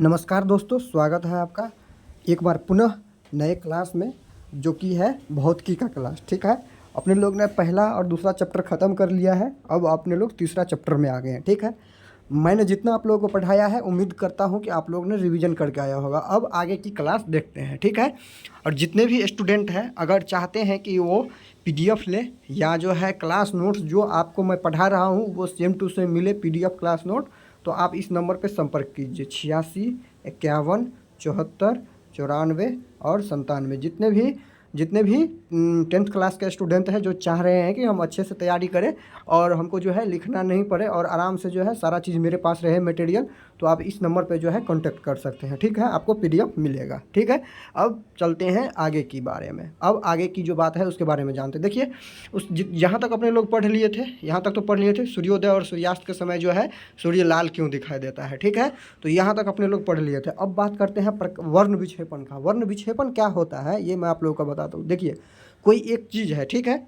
नमस्कार दोस्तों, स्वागत है आपका एक बार पुनः नए क्लास में, जो कि है भौतिकी का क्लास। ठीक है, अपने लोग ने पहला और दूसरा चैप्टर ख़त्म कर लिया है। अब अपने लोग तीसरा चैप्टर में आ गए हैं। ठीक है, मैंने जितना आप लोगों को पढ़ाया है उम्मीद करता हूं कि आप लोगों ने रिवीजन करके आया होगा। अब आगे की क्लास देखते हैं। ठीक है, और जितने भी स्टूडेंट हैं अगर चाहते हैं कि वो PDF ले या जो है क्लास नोट्स जो आपको मैं पढ़ा रहा हूँ वो सेम टू सेम मिले PDF क्लास नोट, तो आप इस नंबर पर संपर्क कीजिए 86 51 74 94 और 97। जितने भी 10th क्लास के स्टूडेंट हैं जो चाह रहे हैं कि हम अच्छे से तैयारी करें और हमको जो है लिखना नहीं पड़े और आराम से जो है सारा चीज़ मेरे पास रहे मटेरियल, तो आप इस नंबर पे जो है कांटेक्ट कर सकते हैं। ठीक है, आपको PDF मिलेगा। ठीक है, अब चलते हैं आगे की बारे में। अब आगे की जो बात है उसके बारे में जानते हैं। देखिए, यहाँ तक अपने लोग पढ़ लिए थे, यहाँ तक तो पढ़ लिए थे सूर्योदय और सूर्यास्त के समय जो है सूर्य लाल क्यों दिखाई देता है। ठीक है, तो यहाँ तक अपने लोग पढ़ लिए थे। अब बात करते हैं वर्ण विक्षेपण का। वर्ण विक्षेपण क्या होता है ये मैं आप लोगों को बताता हूँ। देखिए, कोई एक चीज़ है, ठीक है,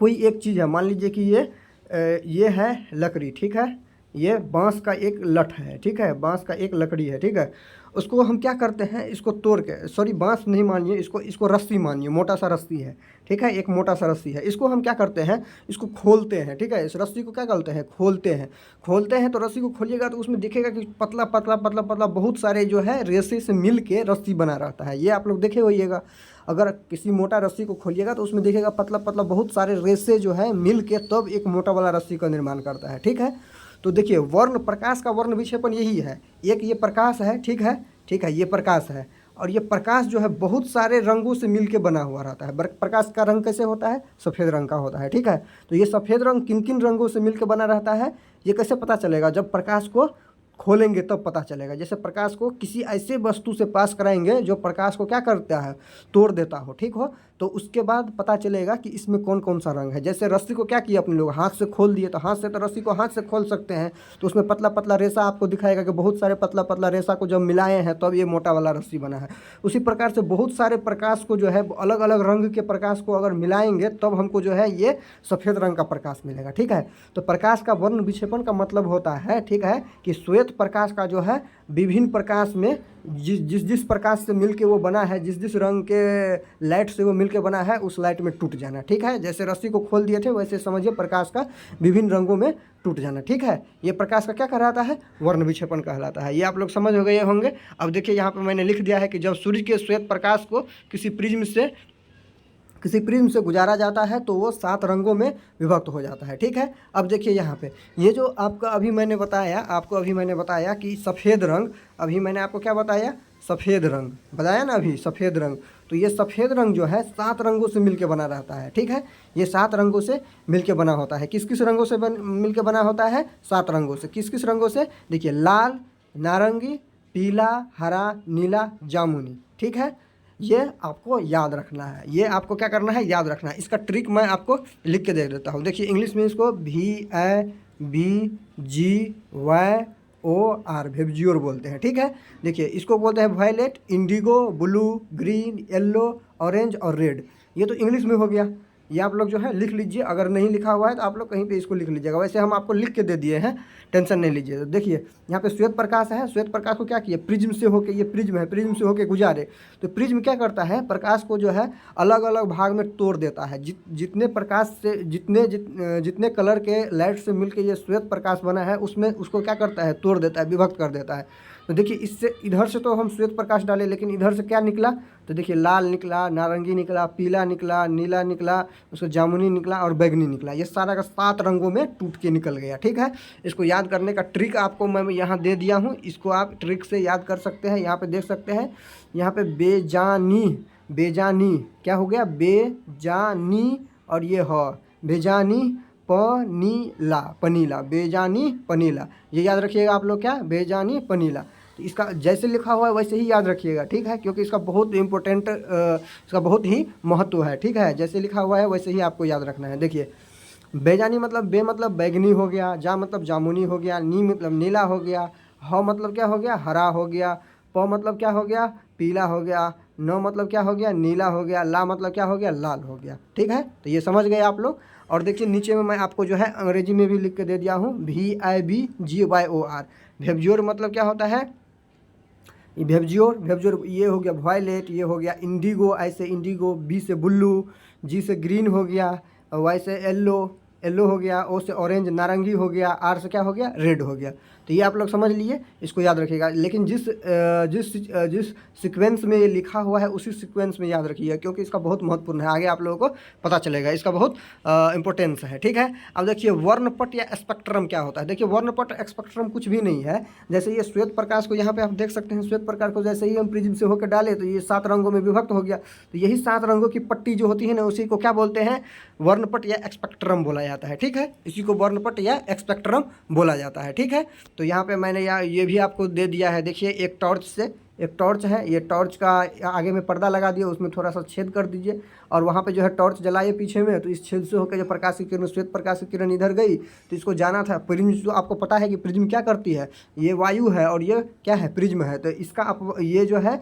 कोई एक चीज़ है, मान लीजिए कि ये है लकड़ी। ठीक है, ये बांस का एक लठ है। ठीक है, बांस का एक लकड़ी है। ठीक है, उसको हम क्या करते हैं, इसको तोड़ के, सॉरी बांस नहीं मानिए, इसको रस्सी मानिए, मोटा सा रस्सी है। ठीक है, एक मोटा सा रस्सी है, इसको हम क्या करते हैं, इसको खोलते हैं। ठीक है, इस रस्सी को क्या करते हैं, खोलते हैं। तो रस्सी को खोलिएगा तो उसमें दिखेगा कि पतला पतला पतला पतला बहुत सारे जो है रेसे से मिल के रस्सी बना रहता है। ये आप लोग देखे होइएगा, अगर किसी मोटा रस्सी को खोलिएगा तो उसमें देखिएगा पतला पतला बहुत सारे रेसे जो है मिल के तब एक मोटा वाला रस्सी का निर्माण करता है। ठीक है, तो देखिए वर्ण प्रकाश का वर्ण विक्षेपण यही है। एक ये प्रकाश है, ठीक है, ये प्रकाश है, और ये प्रकाश जो है बहुत सारे रंगों से मिलके बना हुआ रहता है। प्रकाश का रंग कैसे होता है, सफ़ेद रंग का होता है। ठीक है, तो ये सफ़ेद रंग किन किन रंगों से मिलके बना रहता है, ये कैसे पता चलेगा, जब प्रकाश को खोलेंगे तब पता चलेगा। जैसे प्रकाश को किसी ऐसे वस्तु से पास कराएंगे जो प्रकाश को क्या करता है, तोड़ देता हो, ठीक हो, तो उसके बाद पता चलेगा कि इसमें कौन कौन सा रंग है। जैसे रस्सी को क्या किया अपने लोग, हाथ से खोल दिए, तो हाथ से तो रस्सी को हाथ से खोल सकते हैं, तो उसमें पतला पतला रेसा आपको दिखाएगा कि बहुत सारे पतला पतला रेसा को जब मिलाए हैं तब ये मोटा वाला रस्सी बना है। उसी प्रकार से बहुत सारे प्रकाश को जो है अलग अलग रंग के प्रकाश को अगर मिलाएंगे तब हमको जो है ये सफ़ेद रंग का प्रकाश मिलेगा। ठीक है, तो प्रकाश का वर्ण विक्षेपण का मतलब होता है, ठीक है, कि श्वेत प्रकाश का जो है विभिन्न प्रकाश में जिस प्रकाश से मिलके वो बना है, जिस रंग के लाइट से वो मिलके बना है उस लाइट में टूट जाना। ठीक है, जैसे रस्सी को खोल दिए थे वैसे समझिए प्रकाश का विभिन्न रंगों में टूट जाना। ठीक है, ये प्रकाश का क्या कहलाता है, वर्ण विक्षेपण कहलाता है। ये आप लोग समझ हो गए होंगे। अब देखिए यहाँ पे मैंने लिख दिया है कि जब सूर्य के श्वेत प्रकाश को किसी प्रिज्म से गुजारा जाता है तो वो 7 रंगों में विभक्त हो जाता है। ठीक है, अब देखिए यहाँ पे ये जो आपको अभी मैंने बताया कि सफ़ेद रंग, अभी मैंने आपको क्या बताया, सफ़ेद रंग बताया ना, अभी सफ़ेद रंग, तो ये सफ़ेद रंग जो है 7 रंगों से मिलके बना रहता है। ठीक है, ये 7 रंगों से मिलके बना होता है। किस किस रंगों से मिलके बना होता है, 7 रंगों से। किस किस रंगों से, देखिए लाल, नारंगी, पीला, हरा, नीला, जामुनी। ठीक है, ये आपको याद रखना है, ये आपको क्या करना है, याद रखना है। इसका ट्रिक मैं आपको लिख के दे देता हूँ। देखिए इंग्लिश में इसको VABGYOR वेबजियोर बोलते हैं। ठीक है, देखिए इसको बोलते हैं violet, indigo, blue, green, yellow, orange और रेड। ये तो इंग्लिश में हो गया, ये आप लोग जो है लिख लीजिए। अगर नहीं लिखा हुआ है तो आप लोग कहीं पे इसको लिख लीजिएगा, वैसे हम आपको लिख के दे दिए हैं, टेंशन नहीं लीजिए। तो देखिए यहाँ पे श्वेत प्रकाश है, श्वेत प्रकाश को क्या किया, प्रिज्म से होके, ये प्रिज्म है, प्रिज्म से होके गुजारे, तो प्रिज्म क्या करता है, प्रकाश को जो है अलग अलग भाग में तोड़ देता है। जितने प्रकाश से जितने कलर के लाइट से मिलकर ये श्वेत प्रकाश बना है उसमें उसको क्या करता है, तोड़ देता है, विभक्त कर देता है। तो देखिए इससे इधर से तो हम श्वेत प्रकाश डाले, लेकिन इधर से क्या निकला, तो देखिए लाल निकला, नारंगी निकला, पीला निकला, नीला निकला, उसको जामुनी निकला और बैगनी निकला। ये सारा का 7 रंगों में टूट के निकल गया। ठीक है, इसको याद करने का ट्रिक आपको मैं यहाँ दे दिया हूँ, इसको आप ट्रिक से याद कर सकते हैं। यहाँ पे देख सकते हैं, यहाँ पे बेजानी क्या हो गया, बेजानी, और ये हो बेजानी पनीला, बेजानी पनीला, ये याद रखिएगा आप लोग, क्या, बेजानी पनीला। तो इसका जैसे लिखा हुआ है वैसे ही याद रखिएगा। ठीक है, क्योंकि इसका बहुत इम्पोर्टेंट, इसका बहुत ही महत्व है। ठीक है, जैसे लिखा हुआ है वैसे ही आपको याद रखना है। देखिए बेजानी मतलब, बे मतलब बैगनी हो गया, जा मतलब जामुनी हो गया, नी मतलब नीला हो गया, ह मतलब क्या हो गया, हरा हो गया, प मतलब क्या हो गया, पीला हो गया, न मतलब क्या हो गया, नीला हो गया, ला मतलब क्या हो गया, लाल हो गया। ठीक है, तो ये समझ गए आप लोग। और देखिए नीचे में मैं आपको जो है अंग्रेजी में भी लिख के दे दिया हूँ, VABGYOR। वेबजियोर मतलब क्या होता है, ये वेबजियोर, वेबजियोर ये हो गया वायलेट, ये हो गया इंडिगो, ऐसे इंडिगो, बी से ब्लू, जी से ग्रीन हो गया, वाई से येल्लो, येल्लो हो गया, ओ से ऑरेंज नारंगी हो गया, आर से क्या हो गया रेड हो गया। तो ये आप लोग समझ लिए, इसको याद रखिएगा। लेकिन जिस सीक्वेंस में ये लिखा हुआ है उसी सीक्वेंस में याद रखिएगा, क्योंकि इसका बहुत महत्वपूर्ण है, आगे आप लोगों को पता चलेगा, इसका बहुत इंपॉर्टेंस है। ठीक है, अब देखिए वर्णपट या स्पेक्ट्रम क्या होता है। देखिए वर्णपट स्पेक्ट्रम कुछ भी नहीं है। जैसे ये श्वेत प्रकाश को यहाँ पे आप देख सकते हैं, श्वेत प्रकाश को जैसे ही हम प्रिज्म से होकर डाले तो ये 7 रंगों में विभक्त हो गया। तो यही 7 रंगों की पट्टी जो होती है ना, उसी को क्या बोलते हैं, वर्णपट या स्पेक्ट्रम बोला जाता है। ठीक है, इसी को वर्णपट या स्पेक्ट्रम बोला जाता है। ठीक है, तो यहाँ पे मैंने ये भी आपको दे दिया है। देखिए एक टॉर्च है, ये टॉर्च का आगे में पर्दा लगा दिया, उसमें थोड़ा सा छेद कर दीजिए और वहाँ पे जो है टॉर्च जलाइए पीछे में, तो इस छेद से होकर जो प्रकाश की किरण, श्वेत प्रकाश की किरण इधर गई, तो इसको जाना था प्रिज्म। जो आपको पता है कि प्रिज्म क्या करती है, ये वायु है और ये क्या है, प्रिज्म है। तो इसका ये जो है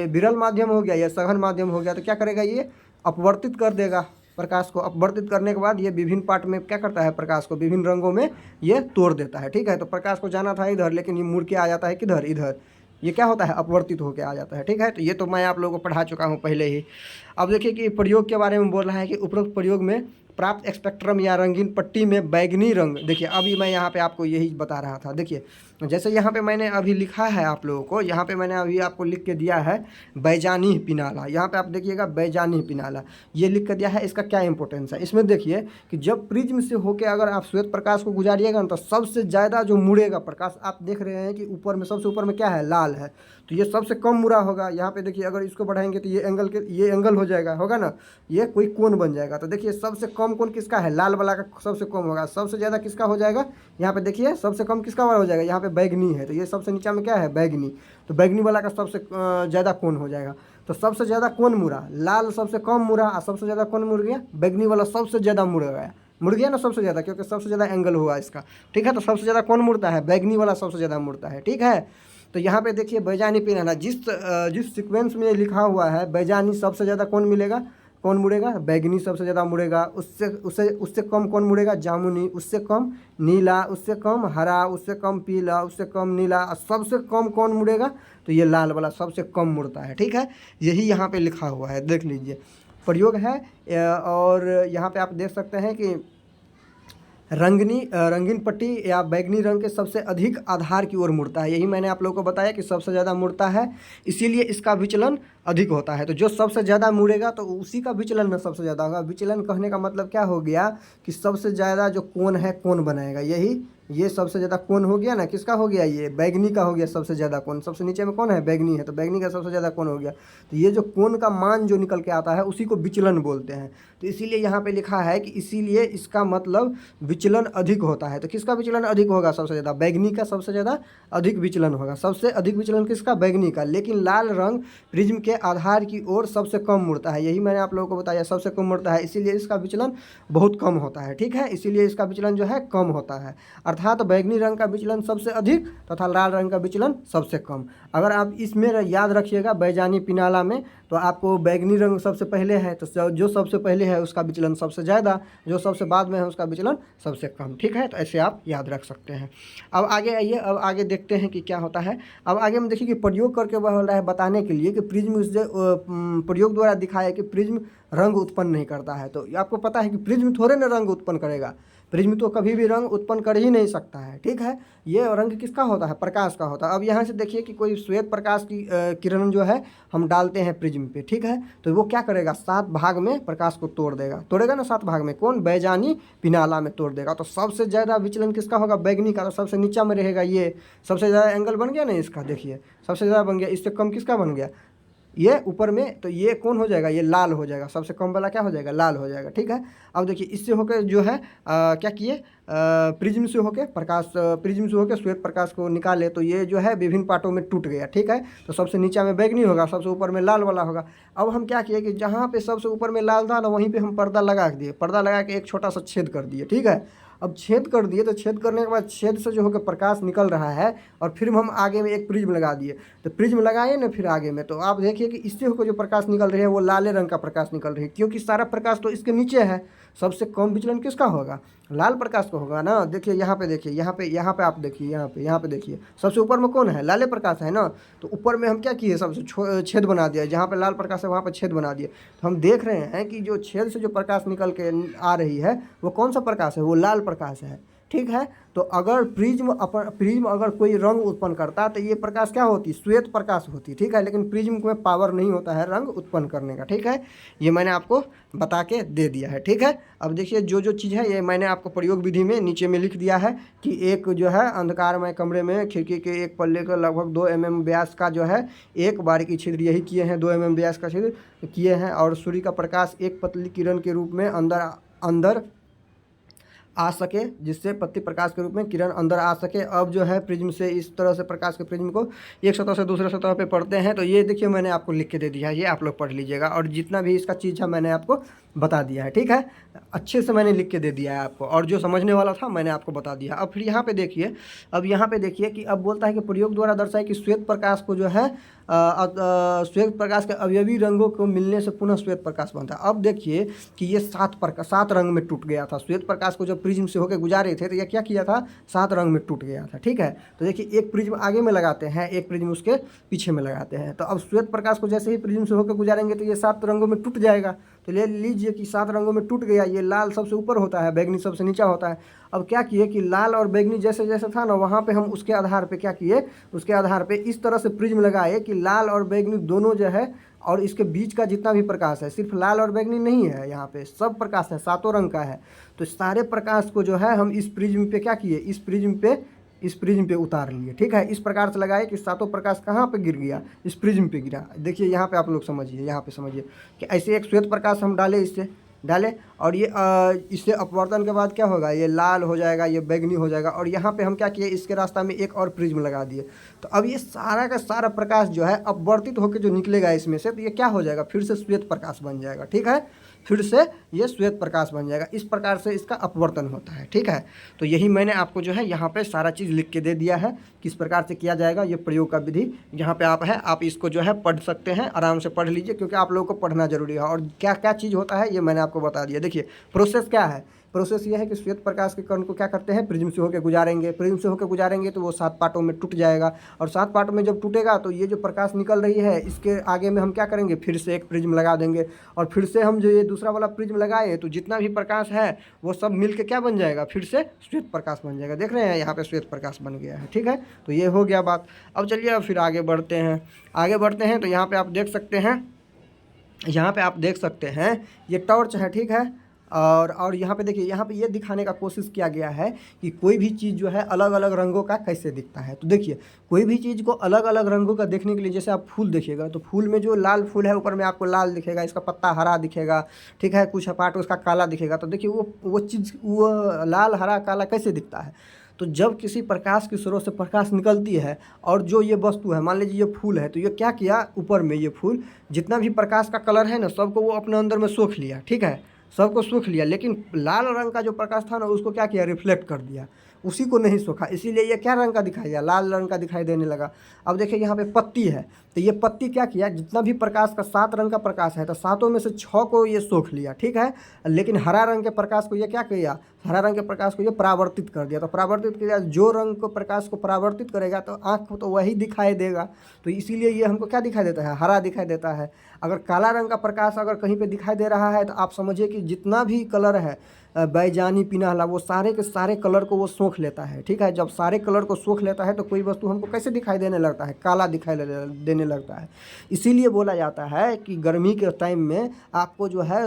विरल माध्यम हो गया या सघन माध्यम हो गया, तो क्या करेगा, ये अपवर्तित कर देगा प्रकाश को। अपवर्तित करने के बाद ये विभिन्न पार्ट में क्या करता है, प्रकाश को विभिन्न रंगों में ये तोड़ देता है। ठीक है, तो प्रकाश को जाना था इधर, लेकिन ये मुड़ के आ जाता है किधर, इधर। ये क्या होता है, अपवर्तित होकर आ जाता है। ठीक है, तो ये तो मैं आप लोगों को पढ़ा चुका हूँ पहले ही। अब देखिए कि प्रयोग के बारे में बोल रहा है कि उपरोक्त प्रयोग में प्राप्त स्पेक्ट्रम या रंगीन पट्टी में बैगनी रंग। देखिए अभी मैं यहाँ पे आपको यही बता रहा था। देखिए जैसे यहाँ पे मैंने अभी लिखा है आप लोगों को, यहाँ पे मैंने अभी आपको लिख के दिया है बैजानी पिनाला। यहाँ पे आप देखिएगा बैजानी पिनाला ये लिख के दिया है। इसका क्या इंपॉर्टेंस है, इसमें देखिए कि जब प्रिज्म से होके अगर आप श्वेत प्रकाश को गुजारिएगा ना, तो सबसे ज़्यादा जो मुड़ेगा प्रकाश, आप देख रहे हैं कि ऊपर में सबसे ऊपर में क्या है, लाल है, तो ये सबसे कम मुड़ा होगा। यहाँ पे देखिए अगर इसको बढ़ाएंगे तो ये एंगल हो जाएगा, होगा ना, ये कोई कोण बन जाएगा। तो देखिए सबसे कम कोण किसका है, लाल वाला का सबसे कम होगा। सबसे ज़्यादा किसका हो जाएगा, यहाँ पे देखिए सबसे कम किसका वाला हो जाएगा, यहाँ पे बैगनी है, तो ये सबसे नीचा में क्या है, बैगनी, तो बैगनी वाला का सबसे ज़्यादा कोण हो जाएगा। तो सबसे ज़्यादा कौन मुड़ा, लाल सबसे कम मुड़ा और सबसे ज़्यादा कौन मुड़ गया, बैगनी वाला सबसे ज़्यादा मुड़ गया ना सबसे ज़्यादा, क्योंकि सबसे ज़्यादा एंगल हुआ इसका। ठीक है, तो सबसे ज़्यादा कौन मुड़ता है, बैगनी वाला सबसे ज़्यादा मुड़ता है। ठीक है, तो यहाँ पे देखिए बैजानी पिनाला, जिस सीक्वेंस में लिखा हुआ है बैजानी सबसे ज़्यादा कौन मिलेगा, कौन मुड़ेगा, बैगनी सबसे ज़्यादा मुड़ेगा, उससे कम कौन मुड़ेगा, जामुनी, उससे कम नीला, उससे कम हरा, उससे कम पीला, उससे कम नीला, और सबसे कम कौन मुड़ेगा, तो ये लाल वाला सबसे कम मुड़ता है। ठीक है, यही यहाँ पे लिखा हुआ है, देख लीजिए प्रयोग है। और यहाँ पे आप देख सकते हैं कि रंगीन पट्टी या बैगनी रंग के सबसे अधिक आधार की ओर मुड़ता है। यही मैंने आप लोगों को बताया कि सबसे ज़्यादा मुड़ता है, इसीलिए इसका विचलन अधिक होता है। तो जो सबसे ज़्यादा मुड़ेगा तो उसी का विचलन में सबसे ज़्यादा होगा। विचलन कहने का मतलब क्या हो गया कि सबसे ज़्यादा जो कोण है कोण बनाएगा। यही ये सबसे ज़्यादा कोण हो गया ना, किसका हो गया, ये बैगनी का हो गया सबसे ज़्यादा कोण। सबसे नीचे में कौन है, बैगनी है, तो बैगनी का सबसे ज़्यादा कोण हो गया। तो ये जो कोण का मान जो निकल के आता है उसी को विचलन बोलते हैं। तो इसीलिए यहाँ पे लिखा है कि इसीलिए इसका मतलब विचलन अधिक होता है। तो किसका विचलन अधिक होगा, सबसे ज़्यादा बैगनी का सबसे ज़्यादा अधिक विचलन होगा। सबसे अधिक विचलन किसका, बैगनी का। लेकिन लाल रंग प्रिज्म के आधार की ओर सबसे कम मुड़ता है। यही मैंने आप लोगों को बताया, सबसे कम मुड़ता है, इसीलिए इसका विचलन बहुत कम होता है। ठीक है, इसीलिए इसका विचलन जो है कम होता है। अर्थात बैगनी रंग का विचलन सबसे अधिक तथा लाल रंग का विचलन सबसे कम। अगर आप इसमें याद रखिएगा बैजानी पिनाला में, तो आपको बैगनी रंग सबसे पहले है, तो जो सबसे पहले है उसका विचलन सबसे ज़्यादा, जो सबसे बाद में है उसका विचलन सबसे कम। ठीक है, तो ऐसे आप याद रख सकते हैं। अब आगे आइए, अब आगे देखते हैं कि क्या होता है। अब आगे हम देखिए कि प्रयोग करके वह हो रहा है बताने के लिए कि प्रिज्म प्रयोग द्वारा दिखाया कि प्रिज्म रंग उत्पन्न नहीं करता है। तो आपको पता है कि प्रिज्म थोड़े ना रंग उत्पन्न करेगा, प्रिज्म तो कभी भी रंग उत्पन्न कर ही नहीं सकता है। ठीक है, ये रंग किसका होता है, प्रकाश का होता है। अब यहाँ से देखिए कि कोई श्वेत प्रकाश की किरण जो है हम डालते हैं प्रिज्म पे। ठीक है, तो वो क्या करेगा, 7 भाग में प्रकाश को तोड़ेगा ना 7 भाग में, कौन, बैजानी पिनाला में तोड़ देगा। तो सबसे ज़्यादा विचलन किसका होगा, बैगनी का। तो सबसे नीचा में रहेगा, ये सबसे ज़्यादा एंगल बन गया ना इसका, देखिए सबसे ज़्यादा बन गया। इससे कम किसका बन गया, ये ऊपर में, तो ये कौन हो जाएगा, ये लाल हो जाएगा। सबसे कम वाला क्या हो जाएगा, लाल हो जाएगा। ठीक है, अब देखिए इससे होकर जो है क्या किए, प्रिज्म से होकर श्वेत प्रकाश को निकाले, तो ये जो है विभिन्न पार्टों में टूट गया। ठीक है, तो सबसे नीचा में बैगनी होगा, सबसे ऊपर में लाल वाला होगा। अब हम क्या किए कि जहाँ पे सबसे ऊपर में लाल था ना, वहीं पे हम पर्दा लगा दिए, पर्दा लगा के एक छोटा सा छेद कर दिए। ठीक है, अब छेद कर दिए तो छेद करने के बाद छेद से जो होकर प्रकाश निकल रहा है और फिर हम आगे में एक प्रिज्म लगा दिए। तो प्रिज्म लगाए ना फिर आगे में, तो आप देखिए कि इससे होकर जो प्रकाश निकल रही है वो लाले रंग का प्रकाश निकल रही है, क्योंकि सारा प्रकाश तो इसके नीचे है। सबसे कम विचलन किसका होगा? लाल प्रकाश का होगा ना। देखिए यहाँ पे, देखिए यहाँ पे आप देखिए, यहाँ पे देखिए, सबसे ऊपर में कौन है? लाले प्रकाश है ना। तो ऊपर में हम क्या किए, सबसे छेद बना दिया, जहाँ पे लाल प्रकाश है वहाँ पे छेद बना दिए। तो हम देख रहे हैं कि जो छेद से जो प्रकाश निकल के आ रही है वो कौन सा प्रकाश है? वो लाल प्रकाश है। ठीक है। तो अगर प्रिज्म अगर कोई रंग उत्पन्न करता तो ये प्रकाश क्या होती? श्वेत प्रकाश होती। ठीक है। लेकिन प्रिज्म में पावर नहीं होता है रंग उत्पन्न करने का। ठीक है। ये मैंने आपको बता के दे दिया है। ठीक है। अब देखिए जो जो चीज़ है ये मैंने आपको प्रयोग विधि में नीचे में लिख दिया है कि एक जो है अंधकारमय कमरे में खिड़की के एक पल्ले का लगभग 2 mm व्यास का जो है एक बारीकी छिद्र यही किए हैं, 2 mm व्यास का छिद्र किए हैं, और सूर्य का प्रकाश एक पतली किरण के रूप में अंदर आ सके, जिससे पत्ती प्रकाश के रूप में किरण अंदर आ सके। अब जो है प्रिज्म से इस तरह से प्रकाश के प्रिज्म को एक सतह से दूसरे सतह पे पढ़ते हैं। तो ये देखिए मैंने आपको लिख के दे दिया है, ये आप लोग पढ़ लीजिएगा, और जितना भी इसका चीज़ है मैंने आपको बता दिया है। ठीक है। अच्छे से मैंने लिख के दे दिया है आपको, और जो समझने वाला था मैंने आपको बता दिया। अब फिर यहाँ पे देखिए, अब यहाँ पे देखिए कि अब बोलता है कि प्रयोग द्वारा दर्शाए कि श्वेत प्रकाश को जो है श्वेत प्रकाश के अवयवी रंगों को मिलने से पुनः श्वेत प्रकाश बनता है। अब देखिए कि ये 7 रंग में टूट गया था। श्वेत प्रकाश को जब प्रिज्म से होकर गुजारे थे तो ये क्या किया था? 7 रंग में टूट गया था। ठीक है। तो देखिए एक प्रिज्म आगे में लगाते हैं, एक प्रिज्म उसके पीछे में लगाते हैं। तो अब श्वेत प्रकाश को जैसे ही प्रिज्म से होकर गुजारेंगे तो ये 7 रंगों में टूट जाएगा। तो ले लीजिए कि 7 रंगों में टूट गया। ये लाल सबसे ऊपर होता है, बैगनी सबसे नीचा होता है। अब क्या किए कि लाल और बैगनी जैसे जैसे था ना, वहाँ पे हम उसके आधार पे क्या किए, उसके आधार पे इस तरह से प्रिज्म लगाए कि लाल और बैगनी दोनों जो है, और इसके बीच का जितना भी प्रकाश है, सिर्फ लाल और बैगनी नहीं है, यहाँ पे सब प्रकाश है, 7 रंग का है। तो सारे प्रकाश को जो है हम इस प्रिज्म पे क्या किए, इस प्रिज्म पे उतार लिए। ठीक है। इस प्रकार से लगाए कि 7 प्रकाश कहाँ पे गिर गया? इस प्रिज्म पे गिरा। देखिए यहाँ पे आप लोग समझिए, यहाँ पे समझिए कि ऐसे एक श्वेत प्रकाश हम डाले, इससे डाले, और ये इससे अपवर्तन के बाद क्या होगा? ये लाल हो जाएगा, ये बैगनी हो जाएगा। और यहाँ पे हम क्या किए, इसके रास्ता में एक और प्रिज्म लगा दिए। तो अब ये सारा का सारा प्रकाश जो है अपवर्तित होकर जो निकलेगा इसमें से, तो ये क्या हो जाएगा? फिर से श्वेत प्रकाश बन जाएगा। ठीक है। फिर से ये श्वेत प्रकाश बन जाएगा। इस प्रकार से इसका अपवर्तन होता है। ठीक है। तो यही मैंने आपको जो है यहाँ पे सारा चीज़ लिख के दे दिया है, किस प्रकार से किया जाएगा ये प्रयोग का विधि। यहाँ पे आप इसको जो है पढ़ सकते हैं, आराम से पढ़ लीजिए, क्योंकि आप लोगों को पढ़ना जरूरी है। और क्या क्या चीज़ होता है ये मैंने आपको बता दिया। देखिए प्रोसेस क्या है, प्रोसेस ये है कि श्वेत प्रकाश के कण को क्या करते हैं, प्रिज्म से होकर गुजारेंगे। प्रिज्म से होकर गुजारेंगे तो वो 7 पार्टों में टूट जाएगा, और 7 पार्टों में जब टूटेगा तो ये जो प्रकाश निकल रही है इसके आगे में हम क्या करेंगे, फिर से एक प्रिज्म लगा देंगे। और फिर से हम जो ये दूसरा वाला प्रिज्म लगाए तो जितना भी प्रकाश है वो सब मिल के क्या बन जाएगा, फिर से श्वेत प्रकाश बन जाएगा। देख रहे हैं यहाँ पे श्वेत प्रकाश बन गया है। ठीक है। तो ये हो गया बात। अब चलिए फिर आगे बढ़ते हैं। तो यहाँ पर आप देख सकते हैं, ये टॉर्च है। ठीक है। और यहाँ पे देखिए, यहाँ पे ये दिखाने का कोशिश किया गया है कि कोई भी चीज़ जो है अलग अलग रंगों का कैसे दिखता है। तो देखिए कोई भी चीज़ को अलग अलग रंगों का देखने के लिए, जैसे आप फूल देखिएगा तो फूल में जो लाल फूल है ऊपर में आपको लाल दिखेगा, इसका पत्ता हरा दिखेगा। ठीक है। कुछ पार्ट उसका काला दिखेगा। तो देखिए वो चीज़, वो लाल हरा काला कैसे दिखता है? तो जब किसी प्रकाश के स्रोत से प्रकाश निकलती है और जो ये वस्तु है, मान लीजिए ये फूल है, तो ये क्या किया, ऊपर में ये फूल जितना भी प्रकाश का कलर है ना, सबको वो अपने अंदर में सोख लिया। ठीक है। सबको सूख लिया, लेकिन लाल रंग का जो प्रकाश था ना उसको क्या किया, रिफ्लेक्ट कर दिया, उसी को नहीं सूखा। इसीलिए ये क्या रंग का दिखाई दिया, लाल रंग का दिखाई देने लगा। अब देखिए यहाँ पे पत्ती है, तो ये पत्ती क्या किया, जितना भी प्रकाश का 7 रंग का प्रकाश है तो 7 में से 6 को ये सोख लिया। ठीक है। लेकिन हरा रंग के प्रकाश को ये क्या किया, हरा रंग के प्रकाश को ये परावर्तित कर दिया। तो परावर्तित किया, जो रंग को प्रकाश को परावर्तित करेगा तो आँख को तो वही दिखाई देगा। तो इसीलिए ये हमको क्या दिखाई देता है, हरा दिखाई देता है। अगर काला रंग का प्रकाश अगर कहीं पे दिखाई दे रहा है तो आप समझिए कि जितना भी कलर है, बैजानी पिनाहला, वो सारे के सारे कलर को वो सोख लेता है। ठीक है। जब सारे कलर को सोख लेता है तो कोई वस्तु हमको कैसे दिखाई देने लगता है, काला दिखाई देने लगता है। इसीलिए बोला जाता है कि गर्मी के टाइम में आपको जो है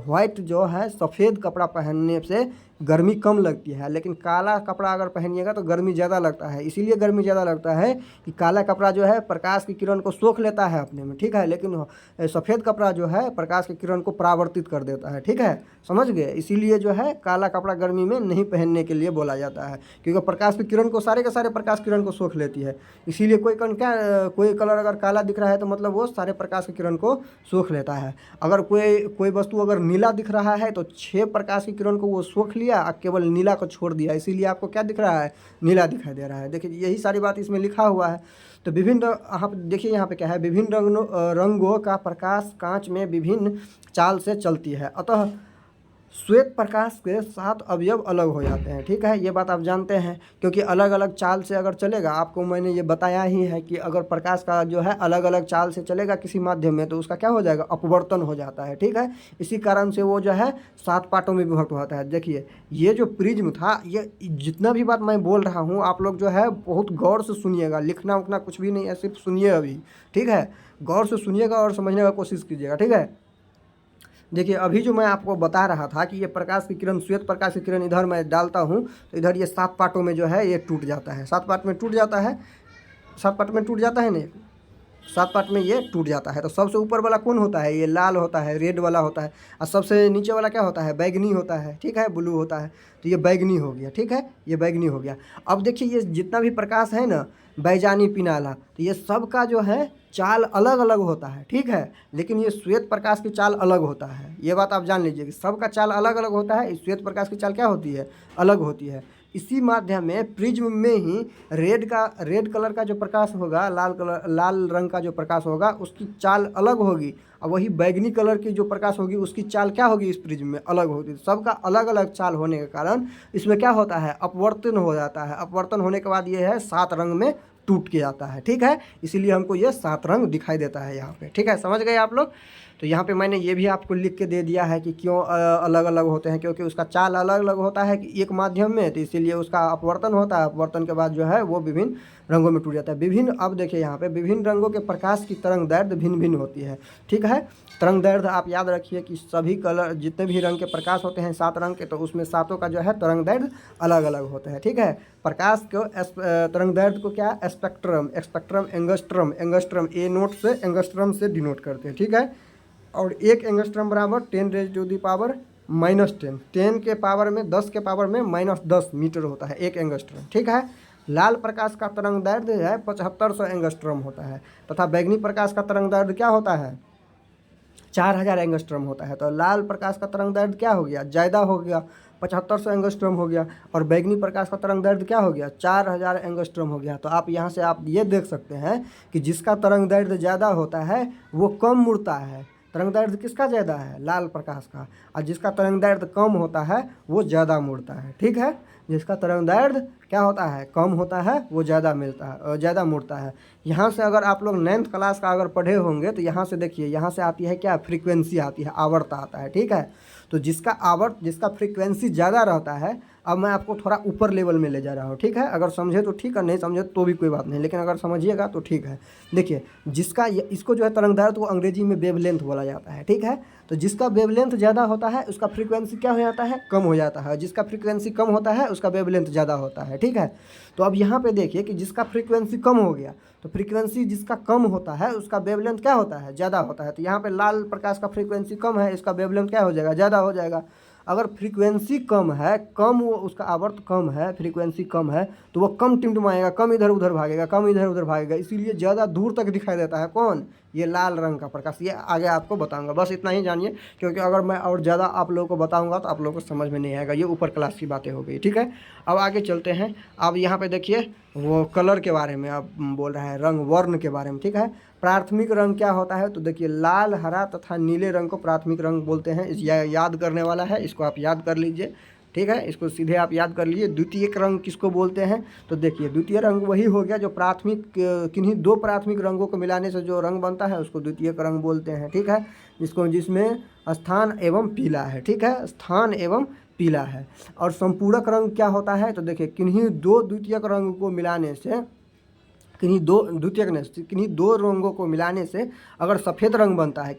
वाइट जो है सफ़ेद कपड़ा पहनने से गर्मी कम लगती है, लेकिन काला कपड़ा अगर पहनिएगा तो गर्मी ज़्यादा लगता है। इसीलिए गर्मी ज़्यादा लगता है कि काला कपड़ा जो है प्रकाश की किरण को सोख लेता है अपने में। ठीक है। लेकिन सफ़ेद कपड़ा जो है प्रकाश की किरण को परावर्तित कर देता है। ठीक है, समझ गए। इसीलिए जो है काला कपड़ा गर्मी में नहीं पहनने के लिए बोला जाता है, क्योंकि प्रकाश की किरण को, सारे के सारे प्रकाश किरण को सोख लेती है। इसीलिए कोई कलर अगर काला दिख रहा है तो मतलब वो सारे प्रकाश की किरण को सोख लेता है। अगर कोई वस्तु अगर नीला दिख रहा है तो 6 प्रकाश की किरण को वो सोख लिया और केवल नीला को छोड़ दिया, इसीलिए आपको क्या दिख रहा है, नीला दिखाई दे रहा है। देखिए यही सारी बात इसमें लिखा हुआ है। तो विभिन्न आप देखिए यहाँ पे क्या है, विभिन्न रंगों का प्रकाश कांच में विभिन्न चाल से चलती है, अतः श्वेत प्रकाश के 7 अवयव अलग हो जाते हैं। ठीक है, ये बात आप जानते हैं, क्योंकि अलग अलग चाल से अगर चलेगा, आपको मैंने ये बताया ही है कि अगर प्रकाश का जो है अलग अलग चाल से चलेगा किसी माध्यम में तो उसका क्या हो जाएगा, अपवर्तन हो जाता है। ठीक है, इसी कारण से वो जो है 7 पार्टों में विभक्त होता है। देखिए ये जो प्रिज्म था, ये जितना भी बात मैं बोल रहा हूँ आप लोग जो है बहुत गौर से सुनिएगा, लिखना उखना कुछ भी नहीं है, सिर्फ सुनिए अभी। ठीक है, गौर से सुनिएगा और समझने का कोशिश कीजिएगा। ठीक है, देखिए अभी जो मैं आपको बता रहा था कि ये प्रकाश की किरण, श्वेत प्रकाश की किरण इधर मैं डालता हूँ तो इधर ये 7 पार्टों में जो है ये टूट जाता है, 7 पार्ट में टूट जाता है, 7 पार्ट में टूट जाता है नहीं, 7 पार्ट में ये टूट जाता है। तो सबसे ऊपर वाला कौन होता है, ये लाल होता है, रेड वाला होता है, और सबसे नीचे वाला क्या होता है, बैगनी होता है। ठीक है, ब्लू होता है, तो ये बैगनी हो गया। ठीक है, ये बैगनी हो गया। अब देखिए ये जितना भी प्रकाश है ना, बैजानी, पिनाला, तो ये सब का जो है चाल अलग अलग होता है। ठीक है, लेकिन ये श्वेत प्रकाश की चाल अलग होता है, ये बात आप जान लीजिए कि सबका चाल अलग अलग होता है। इस श्वेत प्रकाश की चाल क्या होती है, अलग होती है। इसी माध्यम में प्रिज्म में ही रेड कलर का जो प्रकाश होगा, लाल रंग का जो प्रकाश होगा उसकी चाल अलग होगी, और वही बैगनी कलर की जो प्रकाश होगी उसकी चाल क्या होगी, इस प्रिज्म में अलग होगी। सबका अलग अलग चाल होने के कारण इसमें क्या होता है, अपवर्तन हो जाता है। अपवर्तन होने के बाद ये है 7 रंग में टूट के जाता है। ठीक है, इसीलिए हमको ये 7 रंग दिखाई देता है यहाँ पे। ठीक है, समझ गए आप लोग। तो यहाँ पे मैंने ये भी आपको लिख के दे दिया है कि क्यों अलग अलग होते हैं, क्योंकि उसका चाल अलग अलग होता है कि एक माध्यम में, तो इसीलिए उसका अपवर्तन होता है। अपवर्तन के बाद जो है वो विभिन्न रंगों में टूट जाता है। विभिन्न, अब देखिए यहाँ पे विभिन्न रंगों के प्रकाश की तरंग दैर्ध्य भिन्न भिन्न होती है। ठीक है, तरंग दैर्ध्य आप याद रखिए कि सभी कलर, जितने भी रंग के प्रकाश होते हैं 7 रंग के, तो उसमें 7 का जो है तरंग दैर्ध्य अलग अलग होते हैं। ठीक है, प्रकाश को तरंग दैर्ध्य को क्या, स्पेक्ट्रम, एंगस्ट्रम, ए नोट से एंगस्ट्रम से डिनोट करते हैं। ठीक है, और 1 एंगस्ट्रम बराबर 10⁻⁻10, 10 के पावर में 10 के पावर में -10 मीटर होता है 1 एंगस्ट्रम। ठीक है, लाल प्रकाश का तरंग दैर्ध्य है 7500 एंगस्ट्रम होता है, तथा बैगनी प्रकाश का तरंग दैर्ध्य क्या होता है, 4000 एंगस्ट्रम होता है। तो लाल प्रकाश का तरंग दैर्ध्य क्या हो गया, ज़्यादा हो गया, 7500 एंगस्ट्रम हो गया, और बैगनी प्रकाश का तरंग दैर्ध्य क्या हो गया, 4000 एंगस्ट्रम हो गया। तो आप यहाँ से आप ये देख सकते हैं कि जिसका तरंग दैर्ध्य ज़्यादा होता है वो कम मुड़ता है। तरंग दैर्ध्य किसका ज़्यादा है, लाल प्रकाश का, और जिसका तरंग दैर्ध्य कम होता है वो ज़्यादा मुड़ता है। ठीक है, जिसका तरंग दैर्ध्य क्या होता है, कम होता है, वो ज़्यादा मिलता है, ज़्यादा मुड़ता है। यहाँ से अगर आप लोग 9th क्लास का अगर पढ़े होंगे तो यहाँ से देखिए, यहाँ से आती है क्या, फ्रीक्वेंसी आती है, आवर्त आता है। ठीक है, तो जिसका फ्रीक्वेंसी ज़्यादा रहता है, अब मैं आपको थोड़ा ऊपर लेवल में ले जा रहा हूँ। ठीक है, अगर समझे तो ठीक है, नहीं समझे तो भी कोई बात नहीं, लेकिन अगर समझिएगा तो ठीक है। देखिए इसको जो है तरंग दैर्ध्य को अंग्रेजी में वेवलेंथ बोला जाता है। ठीक है, तो जिसका वेवलेंथ ज़्यादा होता है उसका फ्रीक्वेंसी क्या हो जाता है, कम हो जाता है, जिसका फ्रीक्वेंसी कम होता है उसका वेवलेंथ ज़्यादा होता है। ठीक है, तो अब यहाँ पे देखिए कि जिसका फ्रीक्वेंसी कम हो गया, तो फ्रीक्वेंसी जिसका कम होता है उसका वेवलेंथ क्या होता है, ज़्यादा होता है। तो यहाँ पे लाल प्रकाश का फ्रीक्वेंसी कम है, इसका वेवलेंथ क्या हो जाएगा, ज़्यादा हो जाएगा। अगर फ्रीक्वेंसी कम है, कम वो उसका आवर्त कम है, फ्रीक्वेंसी कम है, तो वो कम टिमटिमाएगा, कम इधर उधर भागेगा, कम इधर उधर भागेगा, इसीलिए ज़्यादा दूर तक दिखाई देता है कौन, ये लाल रंग का प्रकाश। ये आगे आपको बताऊंगा, बस इतना ही जानिए, क्योंकि अगर मैं और ज़्यादा आप लोगों को बताऊंगा तो आप लोगों को समझ में नहीं आएगा। ये ऊपर क्लास की बातें हो गई। ठीक है, अब आगे चलते हैं। अब यहाँ पे देखिए वो कलर के बारे में अब बोल रहा है, रंग वर्ण के बारे में। ठीक है, प्राथमिक रंग क्या होता है, तो देखिए लाल, हरा तथा नीले रंग को प्राथमिक रंग बोलते हैं। याद करने वाला है, इसको आप याद कर लीजिए। ठीक है, इसको सीधे आप याद कर लीजिए। द्वितीयक रंग किसको बोलते हैं, तो देखिए द्वितीय रंग वही हो गया जो प्राथमिक, किन्हीं 2 प्राथमिक रंगों को मिलाने से जो रंग बनता है उसको द्वितीयक रंग बोलते हैं। ठीक है, जिसमें स्थान एवं पीला है। ठीक है, स्थान एवं पीला है। और संपूरक रंग क्या होता है, तो देखिए किन्हीं 2 द्वितीयक रंग को मिलाने से, किन्हीं 2 रंगों को मिलाने से अगर सफ़ेद रंग बनता है,